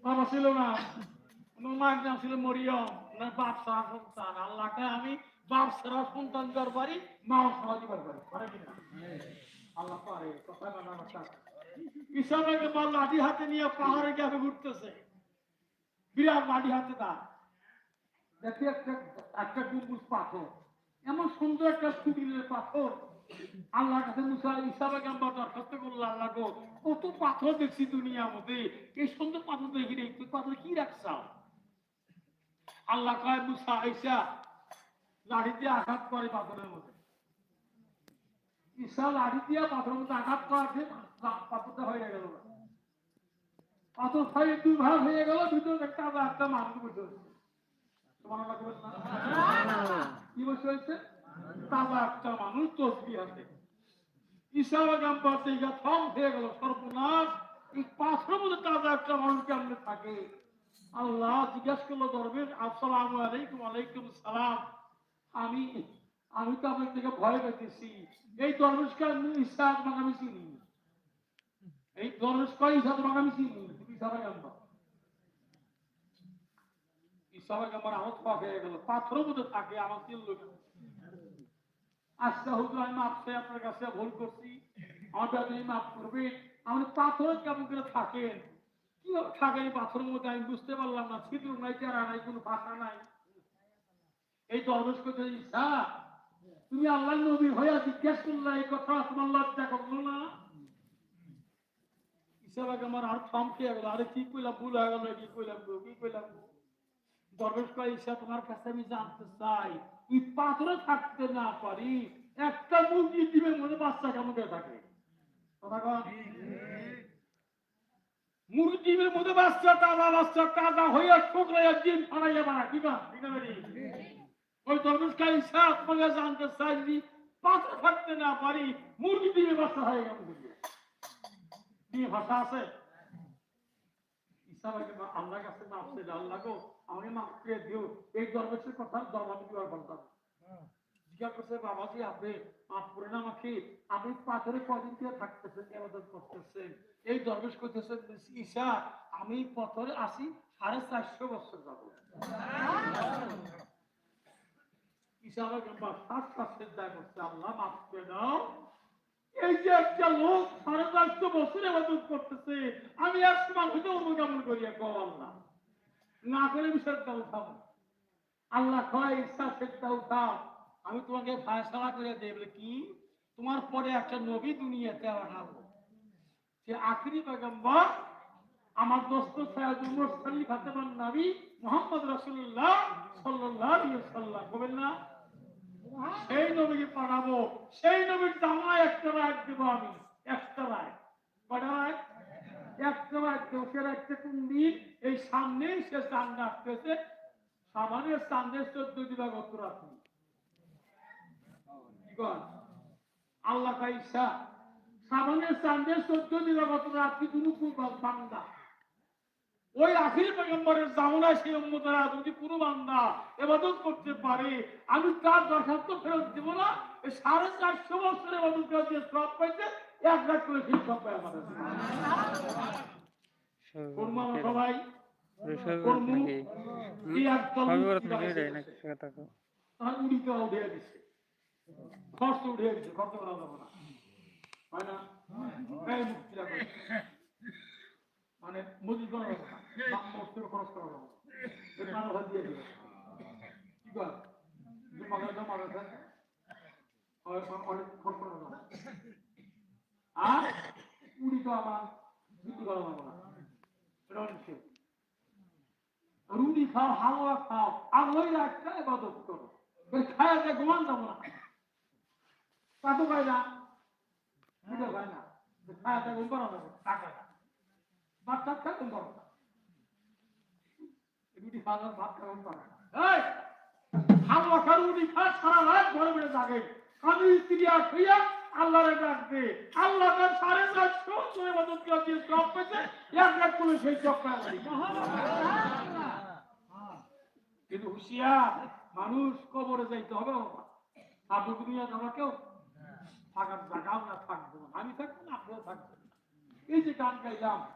বাবা ছিল না, আমার মায়ের নাম ছিল মরিয়ম, ওনার বাপ ছাড়া সন্তান। আল্লাহকে আমি বাপ ছাড়া সন্তান দিবার পারি, মাও ছাড়া দিবার পারি, পারে কিনা? আল্লাহ পারে, কথা বলা কথা। ইসলামকে বল লাঠি হাতে নিয়ে পাহাড়ে গিয়ে ঘুরতেছে, বিরাট লাঠি হাতে তার। দেখি একটা একটা গম্বুজ পাথর, এমন সুন্দর একটা কুটিরের পাথর। আল্লাহর কাছে মুসা ইসাবে গাম্বা দরখাস্ত করলো, আল্লাহ গো কত পাথর দেখছি দুনিয়ার মধ্যে, এই সুন্দর পাথর দেখি রে, তুই পাথর কি রাখছাও? আল্লাহ কয় মুসা ঈসা লাঠি দিয়ে আঘাত করে পাথরের মধ্যে। ঈসা লাঠি দিয়ে পাথরের মধ্যে আঘাত করাতে পাথরটা হয়ে গেল, পাথর খাই দুই ভাগ হয়ে গেল, ভিতরে একটা একটা মানুষ বসে হচ্ছে। কি বসে হয়েছে? তাজা একটা মানুষ তসবিহ হাতে। ঈসা গাম্বার দিকে থম হয়ে গেল, সর্বনাশ, এই পাথরের মধ্যে তাজা একটা মানুষ কেমনে থাকে? আল্লাহ জিজ্ঞাসা করলো দরবেশ, আসসালামু আলাইকুম। আলাইকুম সালাম। আমি আমি তো আপনার থেকে ভয় পেতেছি। এই দরবেশকে ঈসা তোমাকে আমি চিনি, এই দরবেশ কয় ঈসা তোমাকে আমি চিনি, তুমি ঈসা গাম্বার। ঈসা গাম্বার আহত হয়ে গেল, পাথরের মধ্যে থাকে, আমার চিনল কেন? আচ্ছা হুজুর, আমি মাপ চাই আপনার কাছে, ভুল করছি, আমাদের আপনি মাফ করবেন। আমাদের পাথরের কেমন করে থাকেন, কিভাবে থাকেন এই পাথরের মধ্যে আমি বুঝতে পারলাম না, ছিদ্র নাই, চেরা নাই, কোনো ফাঁকা নাই। এই দরবেশ করতে ঈসা, তুমি আল্লাহ নবী হইয়া জিজ্ঞেস করলা, এই কথা তোমার লজ্জা করলো না? ঈসা আমার আর থমকে গেল, আরে কি কইলাম, ভুল হয়ে গেল, কি কইলাম গো, কি কইলাম গো? দরবেশ কয় ঈসা, তোমার কাছে আমি জানতে চাই, এই পাথরে থাকতে না পারি, একটা মুরগি ডিমের মধ্যে বাচ্চা কেমন করে থাকে? মুরগি ডিমের মধ্যে বাচ্চা, তাজা হইয়া ঠোকরাইয়া ডিম ফাড়াইয়া বাড়া, কি না? ওই দরবেশ কয় ঈসা, তোমাকে জানতে চাই, পাথরে থাকতে না পারি, মুরগি ডিমের বাচ্চা হয়ে গেল ডিমে ভাষা আছে? ঈসা আল্লাহর কাছে মাফ চাইল, আল্লাহ গো আমাকে মাফ করে দিও, এই দরবেশের কথা দরবার দিবার বলতাম। জিজ্ঞাসা করছে, বাবাজি আপনি মাফ করে না আমাকে, আপনি পাথরে কদিন দিয়ে থাকতেছেন, ইবাদত করতেছেন? এই দরবেশ করতেছেন, ঈসা আমি পাথরে আসি 450 বছর যাব। ঈসা শ্বাসের দায় করছে, আল্লাহ মাফ করে দাও, এই যে একটা লোক 450 বছর ইবাদত করতেছে, আমি এক সময় হইতে অনুগমন করিয়া কও আল্লাহ না করে বিষয়টা উঠাবো। আল্লাহ কয় ঈসা সেটা উঠাও, আমি তোমাকে ফায়সালা করে দেই। বলে কি? তোমার পরে একটা নবী দুনিয়াতে আনাবো, সে আখিরি পয়গম্বর, আমার দোস্ত সাইয়্যিদুল মুরসালিন খাতামুন নবী মুহাম্মদ রাসূলুল্লাহ সাল্লাল্লাহু আলাইহি ওয়াসাল্লাম, বলেন না? সেই নবীকে পাঠাবো, সেই নবীর জামায় একটা রাত দেবো আমি, একটা রাত। কটা রাত? একটা রাত দেবো। সে রাতটা কোন দিন? এই সামনেই সে চাঁদ আসতেছে, সামনের চাঁদের 14 দিবাগত রাত্রি। আল্লাহ ঈসা সামনের চাঁদের 14 দিবাগত রাত্রি কোনো বান্দা, ওই আখির পয়গম্বরের জামানায় সেই উম্মতেরা যদি কোনো বান্দা ইবাদত করতে পারে, আমি তার দরখাস্ত ফেরত দেব না। 450 বছর ইবাদত করে যে সব পাইছে, এক রাত করে সেই সব পায় আমাদের। করবো আমরা সবাই, করবো এই একদল উড়িতে উঠিয়ে দিচ্ছে, খরচ উঠিয়ে দিচ্ছে, খরচ করা যাবে না, হয় না? এই মুক্তিরা মানে মজুদ করা যাবে না, খরচ করা যাবে না, দিয়ে দিবে। কি কর অনেক খরচ করা যাবে, আর উড়ি তো আমার বিক্রি করা যাবে না, এটা অনেক শেষ। রুটি খাও, হালুয়া খাও, আর ওই রাতটা ইবাদত করো, খায় ঘুমান যাবো না, তা তো খাই না, বুঝতে পাই না, খায় ঘুম করা যাবে, টাকা ভাত টাত খায় ঘুম করো না, রুটি খাওয়া ভাত খাওয়া ঘুম করা না, হালুয়া খা, রুটি খা, সারা রাত ঘরে বেড়ে থাকে, স্বামী স্ত্রী আর শুইয়া আল্লাহরে ডাকবে, আল্লাহ 450 ইবাদত করে দিয়ে সব পেয়েছে, এক রাত করে সেই চক কিন্তু হুঁশিয়ার মানুষ, কবরে যাইতে হবে বাবা, আপনি দুনিয়া আমাকেও থাকার জায়গাও না, থাকবো না, আমি থাকবো না, আপনিও থাকবেন। এই যে গান গাইলাম,